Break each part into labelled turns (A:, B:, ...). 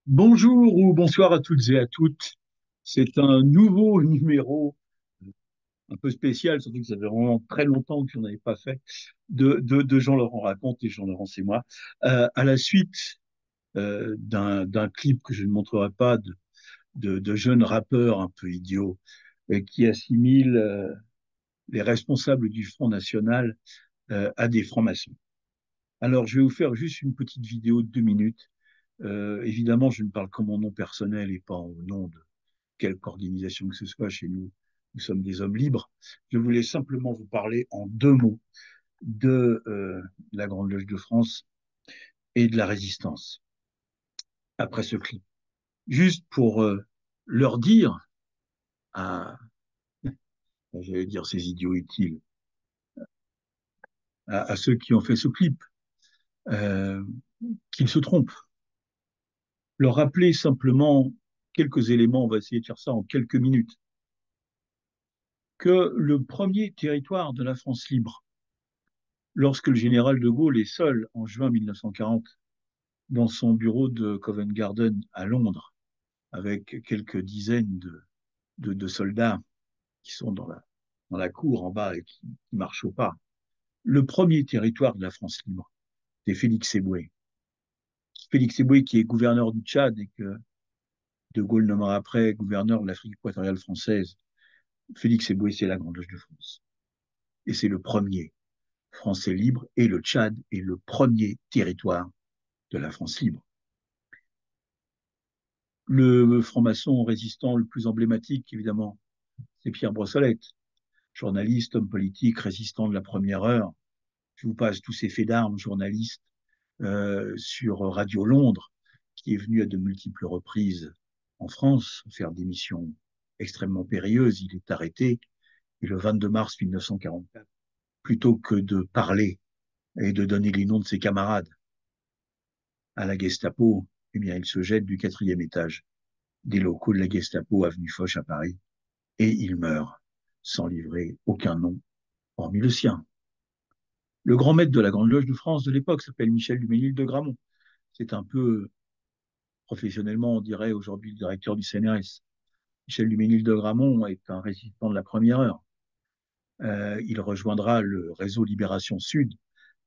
A: Bonjour ou bonsoir à toutes et à toutes. C'est un nouveau numéro un peu spécial, surtout que ça fait vraiment très longtemps que je n'en avais pas fait, de Jean-Laurent Raconte et Jean-Laurent c'est moi, à la suite d'un clip que je ne montrerai pas de jeunes rappeurs un peu idiots qui assimilent les responsables du Front National à des francs-maçons. Alors, je vais vous faire juste une petite vidéo de 2 minutes. Évidemment, je ne parle qu'en mon nom personnel et pas au nom de quelque organisation que ce soit chez nous. Nous sommes des hommes libres. Je voulais simplement vous parler en 2 mots de la Grande Loge de France et de la résistance après ce clip. Juste pour leur dire à, j'allais dire ces idiots utiles, à ceux qui ont fait ce clip, euh, qu'ils se trompent. Leur rappeler simplement quelques éléments, on va essayer de faire ça en quelques minutes, que le premier territoire de la France libre, lorsque le général de Gaulle est seul en juin 1940 dans son bureau de Covent Garden à Londres, avec quelques dizaines de soldats qui sont dans la cour en bas et qui marchent au pas. Le premier territoire de la France libre, c'est Félix Éboué. Félix Éboué qui est gouverneur du Tchad et que de Gaulle nommera après gouverneur de l'Afrique équatoriale française. Félix Éboué, c'est la Grande Loge de France. Et c'est le premier Français libre et le Tchad est le premier territoire de la France libre. Le franc-maçon résistant le plus emblématique, évidemment, c'est Pierre Brossolette, journaliste, homme politique, résistant de la première heure. Je vous passe tous ces faits d'armes, journaliste sur Radio Londres, qui est venu à de multiples reprises en France faire des missions extrêmement périlleuses. Il est arrêté et le 22 mars 1944, plutôt que de parler et de donner les noms de ses camarades à la Gestapo, eh bien, il se jette du 4e étage des locaux de la Gestapo, avenue Foch à Paris, et il meurt sans livrer aucun nom, hormis le sien. Le grand maître de la Grande Loge de France de l'époque s'appelle Michel Duménil de Gramont. C'est un peu, professionnellement, on dirait aujourd'hui le directeur du CNRS. Michel Duménil de Gramont est un résistant de la première heure. Il rejoindra le réseau Libération Sud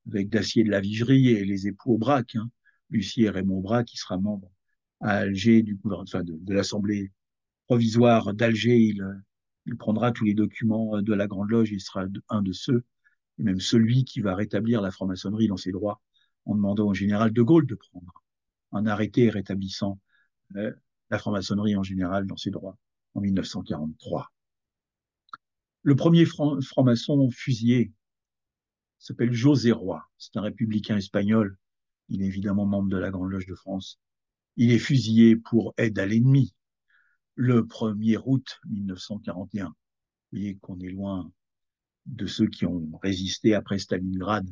A: avec Dacier de la Vigerie et les époux Aubrac, hein, Lucie et Raymond Aubrac, qui sera membre à Alger enfin de l'Assemblée provisoire d'Alger. Il prendra tous les documents de la Grande Loge, il sera un de ceux, et même celui qui va rétablir la franc-maçonnerie dans ses droits en demandant au général de Gaulle de prendre un arrêté rétablissant euh, la franc-maçonnerie en général dans ses droits en 1943. Le premier franc-maçon fusillé s'appelle José Roy. C'est un républicain espagnol. Il est évidemment membre de la Grande Loge de France. Il est fusillé pour aide à l'ennemi le 1er août 1941. Vous voyez qu'on est loin de ceux qui ont résisté après Stalingrad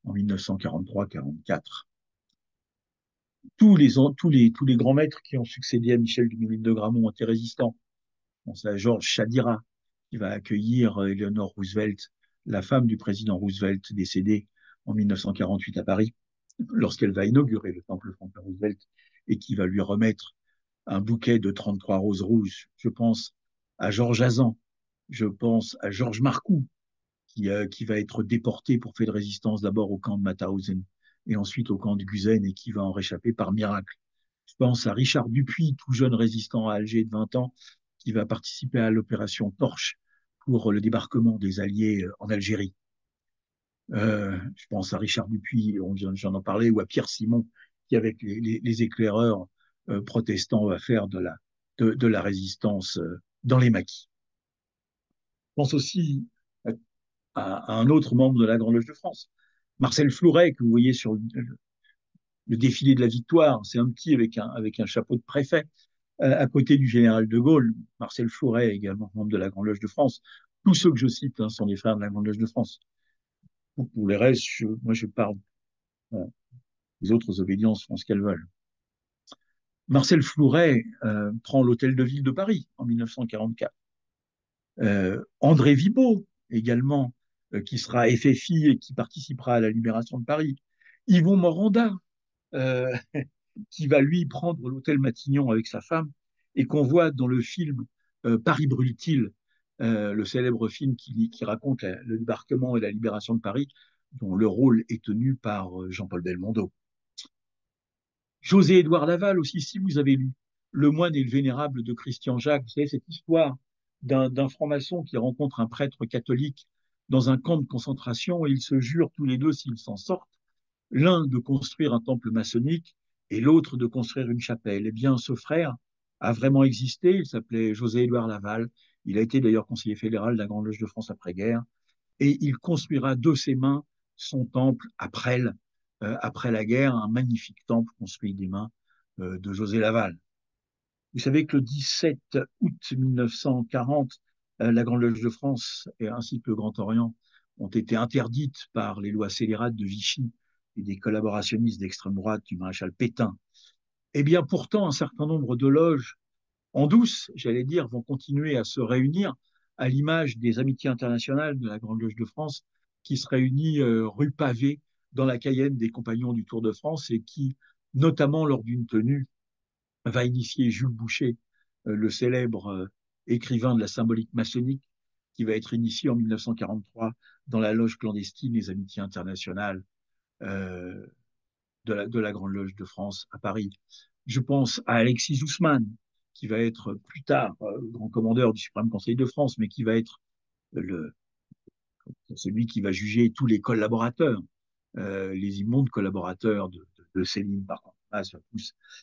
A: en 1943-44. Tous les grands maîtres qui ont succédé à Michel Duménil de Gramont ont été résistants. On sait à Georges Chadira, qui va accueillir Eleanor Roosevelt, la femme du président Roosevelt décédée en 1948 à Paris, lorsqu'elle va inaugurer le temple Franklin Roosevelt et qui va lui remettre un bouquet de 33 roses rouges. Je pense à Georges Azan, je pense à Georges Marcoux, qui va être déporté pour fait de résistance d'abord au camp de Mauthausen et ensuite au camp de Gusen et qui va en réchapper par miracle. Je pense à Richard Dupuis, tout jeune résistant à Alger de 20 ans, qui va participer à l'opération Torche pour le débarquement des Alliés en Algérie. Je pense à Richard Dupuis, j'en ai parlé, ou à Pierre Simon, qui avec les éclaireurs protestants va faire de la résistance dans les maquis. Je pense aussi à un autre membre de la Grande Loge de France, Marcel Flouret, que vous voyez sur le défilé de la victoire. C'est un petit avec un chapeau de préfet, à côté du général de Gaulle. Marcel Flouret, également membre de la Grande Loge de France. Tous ceux que je cite sont des frères de la Grande Loge de France. Pour les restes, moi je parle. Les autres obédiences font ce qu'elles veulent. Marcel Flouret prend l'hôtel de ville de Paris en 1944. André Vibo, également, qui sera FFI et qui participera à la libération de Paris. Yvon Moranda, euh, qui va lui prendre l'hôtel Matignon avec sa femme et qu'on voit dans le film Paris brûle-t-il, le célèbre film qui raconte le débarquement et la libération de Paris, dont le rôle est tenu par Jean-Paul Belmondo. José-Édouard Laval aussi, si vous avez lu Le moine et le vénérable de Christian Jacques, vous savez, cette histoire d'un franc-maçon qui rencontre un prêtre catholique dans un camp de concentration et ils se jurent tous les deux, s'ils s'en sortent, l'un de construire un temple maçonnique et l'autre de construire une chapelle. Eh bien, ce frère a vraiment existé. Il s'appelait José-Édouard Laval. Il a été d'ailleurs conseiller fédéral de la Grande Loge de France après-guerre. Et il construira de ses mains son temple après la guerre, un magnifique temple construit des mains de José Laval. Vous savez que le 17 août 1940, la Grande Loge de France et ainsi que le Grand Orient ont été interdites par les lois scélérates de Vichy et des collaborationnistes d'extrême droite du maréchal Pétain. Eh bien, pourtant, un certain nombre de loges en douce, j'allais dire, vont continuer à se réunir à l'image des Amitiés internationales de la Grande Loge de France qui se réunit rue Pavée dans la Cayenne des Compagnons du Tour de France et qui, notamment lors d'une tenue, va initier Jules Boucher, le célèbre écrivain de la symbolique maçonnique, qui va être initié en 1943 dans la loge clandestine des Amitiés internationales euh, de la Grande Loge de France à Paris. Je pense à Alexis Ousmane, qui va être plus tard grand commandeur du Suprême Conseil de France, mais qui va être le, celui qui va juger tous les collaborateurs, les immondes collaborateurs de Céline, par contre. Ah,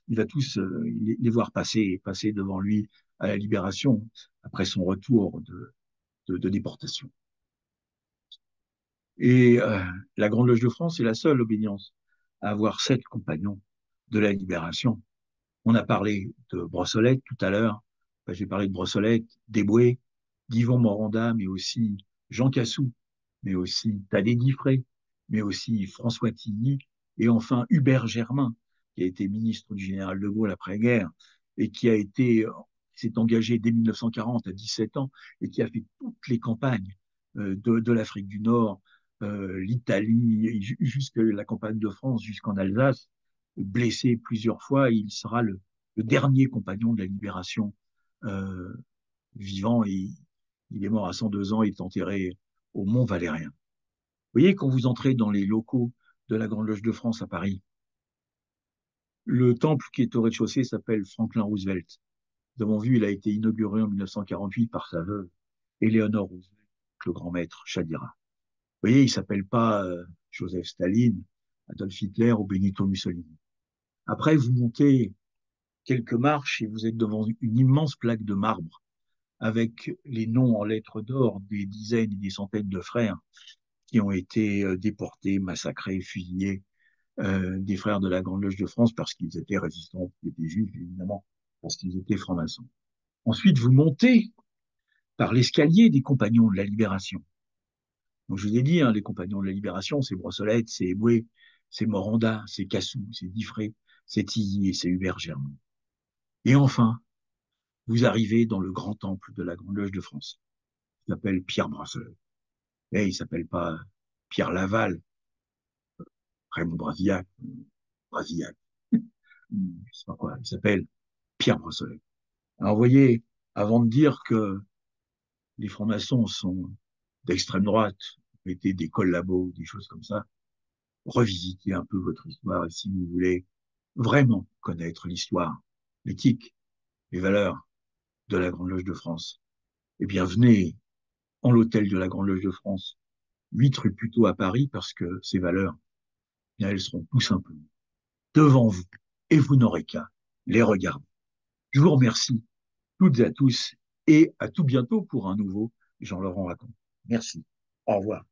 A: il va tous les voir passer devant lui à la libération après son retour de déportation. Et la Grande Loge de France est la seule obédience à avoir 7 compagnons de la libération. On a parlé de Brossolette tout à l'heure. Enfin, j'ai parlé de Brossolette, d'Eboué, d'Yvon Moranda, mais aussi Jean Cassou, mais aussi Thaddée Guiffré, mais aussi François Tilly, et enfin Hubert Germain, qui a été ministre du général de Gaulle après-guerre et qui s'est engagé dès 1940 à 17 ans et qui a fait toutes les campagnes de l'Afrique du Nord, l'Italie, jusqu'à la campagne de France, jusqu'en Alsace, blessé plusieurs fois. Il sera le dernier compagnon de la libération euh, vivant. Et il est mort à 102 ans. Il est enterré au Mont Valérien. Vous voyez, quand vous entrez dans les locaux de la Grande Loge de France à Paris, le temple qui est au rez-de-chaussée s'appelle Franklin Roosevelt. Nous avons vu, il a été inauguré en 1948 par sa veuve, Eleanor Roosevelt, le grand maître Chadira. Vous voyez, il ne s'appelle pas Joseph Staline, Adolf Hitler ou Benito Mussolini. Après, vous montez quelques marches et vous êtes devant une immense plaque de marbre avec les noms en lettres d'or des dizaines et des centaines de frères qui ont été déportés, massacrés, fusillés, des frères de la Grande Loge de France parce qu'ils étaient résistants, qu'ils étaient juifs, évidemment, parce qu'ils étaient francs-maçons. Ensuite, vous montez par l'escalier des compagnons de la Libération. Donc, je vous ai dit, hein, les compagnons de la Libération, c'est Brossolette, c'est Eboué, c'est Moranda, c'est Cassou, c'est Diffré, c'est Tilly et c'est Hubert Germain. Et enfin, vous arrivez dans le grand temple de la Grande Loge de France. Il s'appelle Pierre Brossolette. Et il ne s'appelle pas Pierre Laval, Raymond Brasillac, je sais pas quoi, il s'appelle Pierre Brossolette. Alors, vous voyez, avant de dire que les francs-maçons sont d'extrême droite, étaient des collabos, des choses comme ça, revisitez un peu votre histoire et si vous voulez vraiment connaître l'histoire, l'éthique, les valeurs de la Grande Loge de France, eh bien, venez en l'hôtel de la Grande Loge de France, 8 rue Puteaux à Paris, parce que ces valeurs, eh bien, elles seront tout simplement devant vous et vous n'aurez qu'à les regarder. Je vous remercie toutes et à tous et à tout bientôt pour un nouveau Jean-Laurent Raconte. Merci. Au revoir.